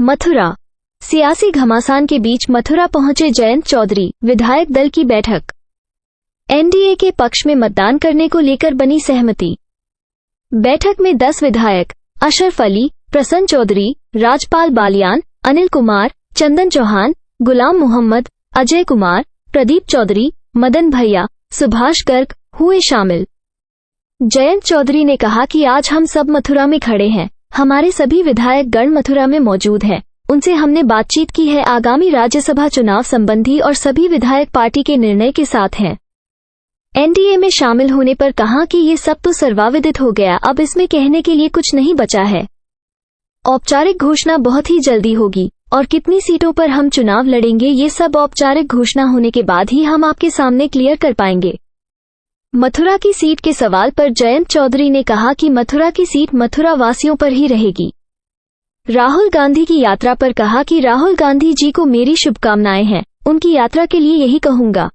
मथुरा। सियासी घमासान के बीच मथुरा पहुंचे जयंत चौधरी। विधायक दल की बैठक। एनडीए के पक्ष में मतदान करने को लेकर बनी सहमति। बैठक में 10 विधायक अशरफ अली, प्रसन्न चौधरी, राजपाल बालियान, अनिल कुमार, चंदन चौहान, गुलाम मोहम्मद, अजय कुमार, प्रदीप चौधरी, मदन भैया, सुभाष गर्ग हुए शामिल। जयंत चौधरी ने कहा कि आज हम सब मथुरा में खड़े हैं। हमारे सभी विधायक गण मथुरा में मौजूद हैं। उनसे हमने बातचीत की है आगामी राज्यसभा चुनाव संबंधी और सभी विधायक पार्टी के निर्णय के साथ हैं। एनडीए में शामिल होने पर कहा कि ये सब तो सर्वविदित हो गया, अब इसमें कहने के लिए कुछ नहीं बचा है। औपचारिक घोषणा बहुत ही जल्दी होगी और कितनी सीटों पर हम चुनाव लड़ेंगे ये सब औपचारिक घोषणा होने के बाद ही हम आपके सामने क्लियर कर पाएंगे। मथुरा की सीट के सवाल पर जयंत चौधरी ने कहा कि मथुरा की सीट मथुरा वासियों पर ही रहेगी। राहुल गांधी की यात्रा पर कहा कि राहुल गांधी जी को मेरी शुभकामनाएं हैं, उनकी यात्रा के लिए यही कहूंगा।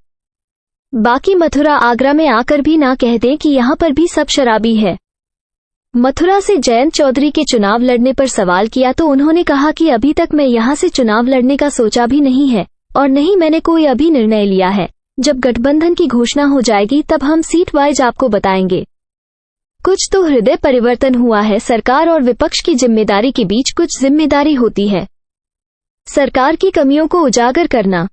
बाकी मथुरा आगरा में आकर भी ना कह दें कि यहाँ पर भी सब शराबी है। मथुरा से जयंत चौधरी के चुनाव लड़ने पर सवाल किया तो उन्होंने कहा कि अभी तक मैं यहाँ से चुनाव लड़ने का सोचा भी नहीं है और नहीं मैंने कोई अभी निर्णय लिया है। जब गठबंधन की घोषणा हो जाएगी तब हम सीट वाइज आपको बताएंगे। कुछ तो हृदय परिवर्तन हुआ है। सरकार और विपक्ष की जिम्मेदारी के बीच कुछ जिम्मेदारी होती है। सरकार की कमियों को उजागर करना,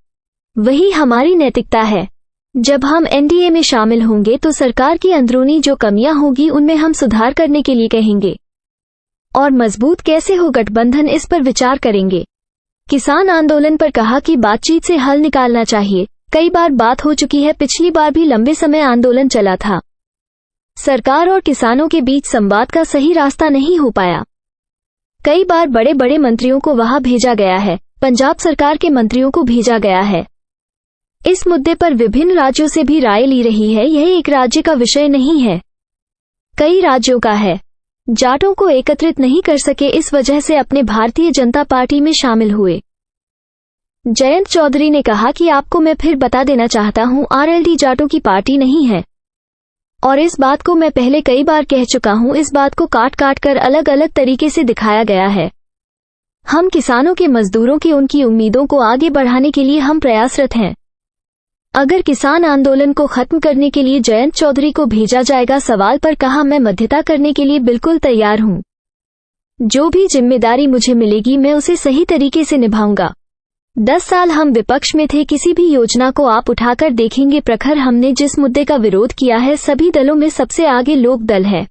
वही हमारी नैतिकता है। जब हम एनडीए में शामिल होंगे तो सरकार की अंदरूनी जो कमियां होगी उनमें हम सुधार करने के लिए कहेंगे और मजबूत कैसे हो गठबंधन इस पर विचार करेंगे। किसान आंदोलन पर कहा कि बातचीत से हल निकालना चाहिए। कई बार बात हो चुकी है, पिछली बार भी लंबे समय आंदोलन चला था। सरकार और किसानों के बीच संवाद का सही रास्ता नहीं हो पाया। कई बार बड़े बड़े मंत्रियों को वहां भेजा गया है, पंजाब सरकार के मंत्रियों को भेजा गया है। इस मुद्दे पर विभिन्न राज्यों से भी राय ली रही है। यह एक राज्य का विषय नहीं है, कई राज्यों का है। जाटों को एकत्रित नहीं कर सके, इस वजह से अपने भारतीय जनता पार्टी में शामिल हुए। जयंत चौधरी ने कहा कि आपको मैं फिर बता देना चाहता हूं, आरएलडी जाटों की पार्टी नहीं है और इस बात को मैं पहले कई बार कह चुका हूं। इस बात को काट काट कर अलग अलग तरीके से दिखाया गया है। हम किसानों के, मजदूरों की, उनकी उम्मीदों को आगे बढ़ाने के लिए हम प्रयासरत हैं। अगर किसान आंदोलन को खत्म करने के लिए जयंत चौधरी को भेजा जाएगा, सवाल पर कहा मैं मध्यस्थता करने के लिए बिल्कुल तैयार हूं। जो भी जिम्मेदारी मुझे मिलेगी मैं उसे सही तरीके से निभाऊंगा। 10 साल हम विपक्ष में थे, किसी भी योजना को आप उठाकर देखेंगे प्रखर हमने जिस मुद्दे का विरोध किया है, सभी दलों में सबसे आगे लोक दल है।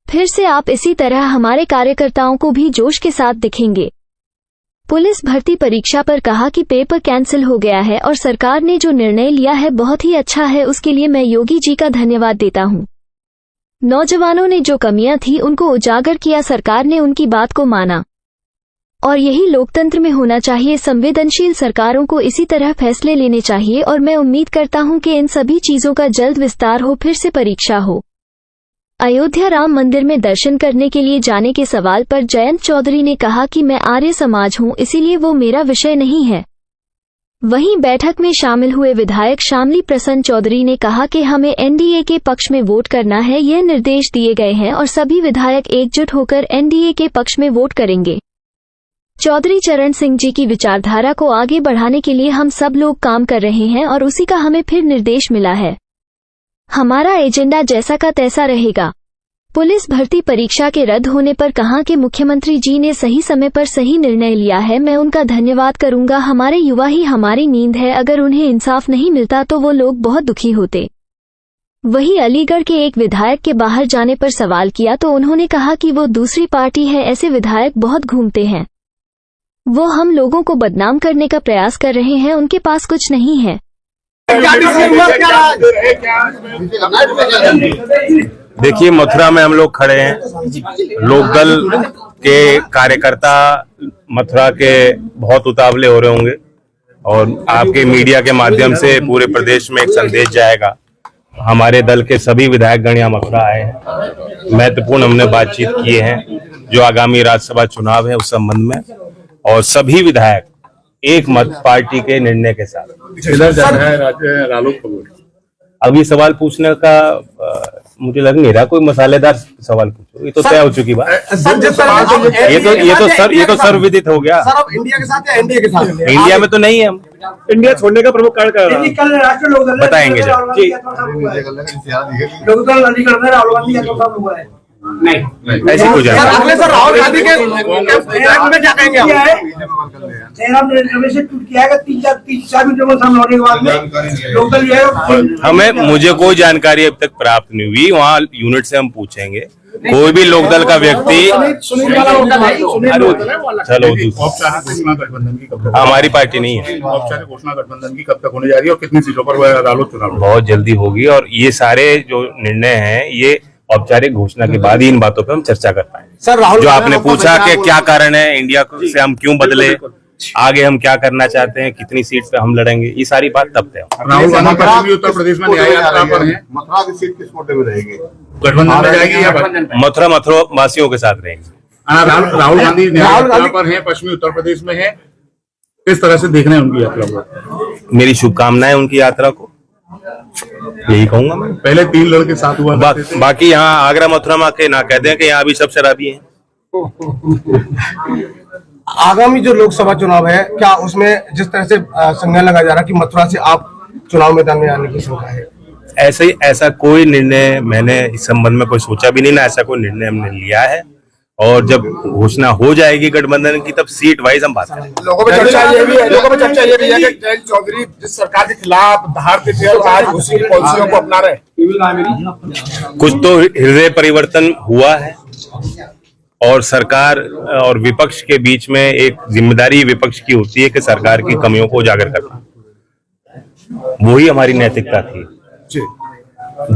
फिर से आप इसी तरह हमारे कार्यकर्ताओं को भी जोश के साथ दिखेंगे। पुलिस भर्ती परीक्षा पर कहा कि पेपर कैंसिल हो गया है और सरकार ने जो निर्णय लिया है बहुत ही अच्छा है, उसके लिए मैं योगी जी का धन्यवाद देता हूं। नौजवानों ने जो कमियां थी उनको उजागर किया, सरकार ने उनकी बात को माना और यही लोकतंत्र में होना चाहिए। संवेदनशील सरकारों को इसी तरह फैसले लेने चाहिए और मैं उम्मीद करता हूं कि इन सभी चीजों का जल्द विस्तार हो, फिर से परीक्षा हो। अयोध्या राम मंदिर में दर्शन करने के लिए जाने के सवाल पर जयंत चौधरी ने कहा कि मैं आर्य समाज हूं, इसीलिए वो मेरा विषय नहीं है। वहीं बैठक में शामिल हुए विधायक शामली प्रसन्न चौधरी ने कहा कि हमें एनडीए के पक्ष में वोट करना है, यह निर्देश दिए गए हैं और सभी विधायक एकजुट होकर एनडीए के पक्ष में वोट करेंगे। चौधरी चरण सिंह जी की विचारधारा को आगे बढ़ाने के लिए हम सब लोग काम कर रहे हैं और उसी का हमें फिर निर्देश मिला है। हमारा एजेंडा जैसा का तैसा रहेगा। पुलिस भर्ती परीक्षा के रद्द होने पर कहा कि मुख्यमंत्री जी ने सही समय पर सही निर्णय लिया है, मैं उनका धन्यवाद करूंगा। हमारे युवा ही हमारी नींद है, अगर उन्हें इंसाफ नहीं मिलता तो वो लोग बहुत दुखी होते। वहीं अलीगढ़ के एक विधायक के बाहर जाने पर सवाल किया तो उन्होंने कहा कि वो दूसरी पार्टी है, ऐसे विधायक बहुत घूमते हैं, वो हम लोगों को बदनाम करने का प्रयास कर रहे हैं, उनके पास कुछ नहीं है। देखिए, मथुरा में हम लोग खड़े हैं। लोकदल के कार्यकर्ता मथुरा के बहुत उतावले हो रहे होंगे और आपके मीडिया के माध्यम से पूरे प्रदेश में एक संदेश जाएगा। हमारे दल के सभी विधायकगण यहाँ मथुरा आए हैं। महत्वपूर्ण हमने बातचीत किए हैं जो आगामी राज्यसभा चुनाव है उस संबंध में, और सभी विधायक एक मत पार्टी के निर्णय के साथ। इधर जाना है रालोद। अभी सवाल पूछने का मुझे लग नहीं रहा कोई मसालेदार सवाल पूछो, ये तो तय हो चुकी बात। ये तो सर्वविदित हो गया। सर, अब इंडिया के साथ या एनडीए के साथ? इंडिया में तो नहीं है हम। इंडिया छोड़ने का प्रमुख कारण क्या रहा? कल राष्ट्रीय लोकदल बताएंगे जब। लोकदल अलीगढ़ में राहुल गांधी यात्रा साहब हुआ है। नहीं ऐसी कोई सर, जानकारी अगले सर राहुल गांधी के में क्या कहेंगे आप? जयराम रमेश ने ट्वीट किया है कि 3-4 मीटर में सामने होने के बाद में लोकदल ये है। मुझे कोई जानकारी अब तक प्राप्त नहीं हुई। वहाँ यूनिट से हम पूछेंगे। कोई भी लोकदल का व्यक्ति चलो औपचारिक घोषणा गठबंधन की कब तक? हमारी पार्टी नहीं है। औपचारिक घोषणा गठबंधन की कब तक होने जा रही है और कितनी सीटों पर रालोद चुनाव? बहुत जल्दी होगी और ये सारे जो निर्णय हैं ये औपचारिक घोषणा के बाद ही इन बातों पे हम चर्चा कर पाएंगे। सर, राहुल जो आपने पूछा कि क्या कारण है इंडिया से हम क्यों बदले, आगे हम क्या करना चाहते हैं, कितनी सीट पे हम लड़ेंगे, ये सारी बात तब तय हो। राहुल गांधी पश्चिमी उत्तर प्रदेश में न्याय यात्रा पर हैं। मथुरा की सीट किस कोटे में रहेगी? गठबंधन में जाएगी या मथुरा वासियों के साथ रहेंगे। राहुल गांधी न्याय यात्रा पर हैं, पश्चिमी उत्तर प्रदेश में है। किस तरह से देख रहे हैं उनकी यात्रा को? मेरी शुभकामनाएं उनकी यात्रा को, यही कहूंगा मैं। पहले 3 लड़के साथ हुआ बाकी यहाँ आगरा मथुरा में के ना कह दें कि यहाँ भी सब शराबी हैं। आगामी जो लोकसभा चुनाव है, क्या उसमें जिस तरह से संज्ञान लगाया जा रहा है कि मथुरा से आप चुनाव मैदान में आने की शंका है? ऐसा कोई निर्णय मैंने इस संबंध में कोई सोचा भी नहीं, ना ऐसा कोई निर्णय हमने लिया है। और जब घोषणा हो जाएगी गठबंधन की तब सीट वाइज हम बात करेंगे। लोगों में चर्चा ये भी है कि जयंत चौधरी जिस सरकार के खिलाफ धार के थे आज उसी पॉलिसियों को अपना रहे। कुछ तो हृदय परिवर्तन हुआ है और सरकार और विपक्ष के बीच में एक जिम्मेदारी विपक्ष की होती है कि सरकार की कमियों को उजागर करना। वही हमारी नैतिकता थी।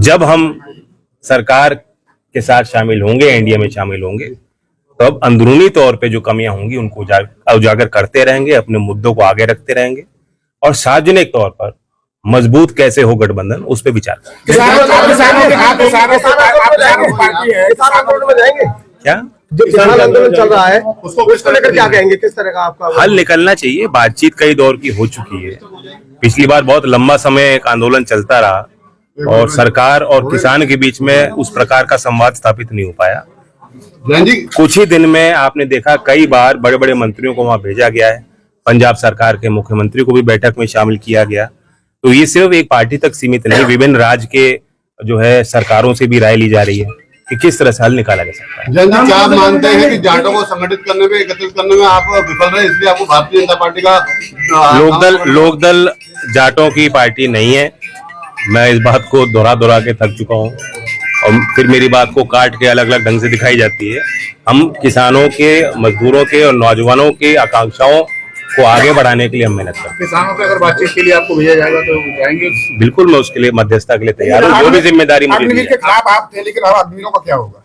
जब हम सरकार के साथ शामिल होंगे, एनडीए में शामिल होंगे, तो अब अंदरूनी तौर पे जो कमियां होंगी उनको उजागर करते रहेंगे, अपने मुद्दों को आगे रखते रहेंगे और सार्वजनिक तौर पर मजबूत कैसे हो गठबंधन उस पर विचार करेंगे। क्या जो किसान आंदोलन चल रहा है उसको लेकर क्या कहेंगे? किस तरह का आपका हल निकलना चाहिए? बातचीत कई दौर की हो चुकी है। पिछली बार बहुत लंबा समय एक आंदोलन चलता रहा और सरकार और किसान के बीच में उस प्रकार का संवाद स्थापित नहीं हो पाया। कुछ ही दिन में आपने देखा कई बार बड़े बड़े मंत्रियों को वहां भेजा गया है। पंजाब सरकार के मुख्यमंत्री को भी बैठक में शामिल किया गया। तो ये सिर्फ एक पार्टी तक सीमित नहीं, विभिन्न राज्य के जो है सरकारों से भी राय ली जा रही है कि किस तरह से हल निकाला जा सकता है। जन जी, क्या आप मानते हैं कि जाटों को संगठित करने में, एकत्रित करने में आप विफल रहे, इसलिए आपको भारतीय जनता पार्टी का लोकदल जाटों की पार्टी नहीं है। मैं इस बात को दोहरा के थक चुका हूँ और फिर मेरी बात को काट के अलग अलग ढंग से दिखाई जाती है। हम किसानों के, मजदूरों के और नौजवानों की आकांक्षाओं को आगे बढ़ाने के लिए हम मेहनत करते हैं। किसानों से अगर बातचीत के लिए आपको भेजा जाएगा तो जाएंगे? बिल्कुल, मैं उसके लिए मध्यस्थता के लिए तैयार हूँ। जो भी जिम्मेदारी मुझे दी के खिलाफ आप थे, लेकिन आदमियों का क्या होगा?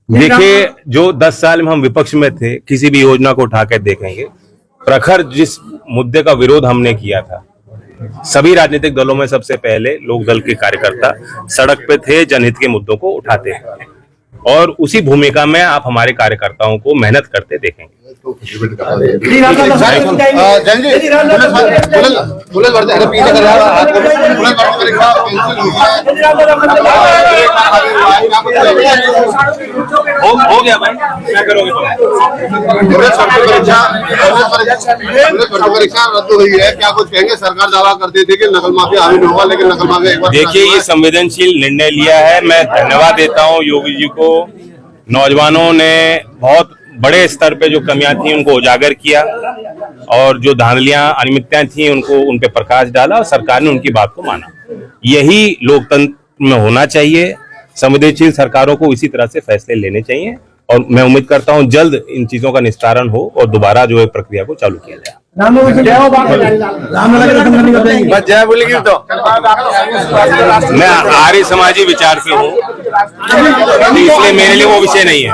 देखिए, जो 10 साल में हम विपक्ष में थे, किसी भी योजना को उठा के देखेंगे, प्रखर जिस मुद्दे का विरोध हमने किया था, सभी राजनीतिक दलों में सबसे पहले लोकदल के कार्यकर्ता सड़क पे थे, जनहित के मुद्दों को उठाते थे और उसी भूमिका में आप हमारे कार्यकर्ताओं को मेहनत करते देखेंगे। हो गया भाई, क्या करोगे? परीक्षा रद्द हुई है, क्या कुछ कहेंगे? सरकार दावा करती थी कि नकल माफिया हावी नहीं होगा, लेकिन नकल माफिया एक बार। देखिए, ये संवेदनशील निर्णय लिया है। मैं धन्यवाद देता हूँ योगी जी को। नौजवानों ने बहुत बड़े स्तर पे जो कमियां थी उनको उजागर किया और जो धांधलियां, अनियमितताएं थी उनको उन पे प्रकाश डाला और सरकार ने उनकी बात को माना। यही लोकतंत्र में होना चाहिए। संवेदनशील सरकारों को इसी तरह से फैसले लेने चाहिए और मैं उम्मीद करता हूं जल्द इन चीजों का निस्तारण हो और दोबारा जो है प्रक्रिया को चालू किया जाए। जय बोलेगी तो मैं आर्य समाजी विचार से हूँ, इसलिए मेरे लिए वो विषय नहीं है।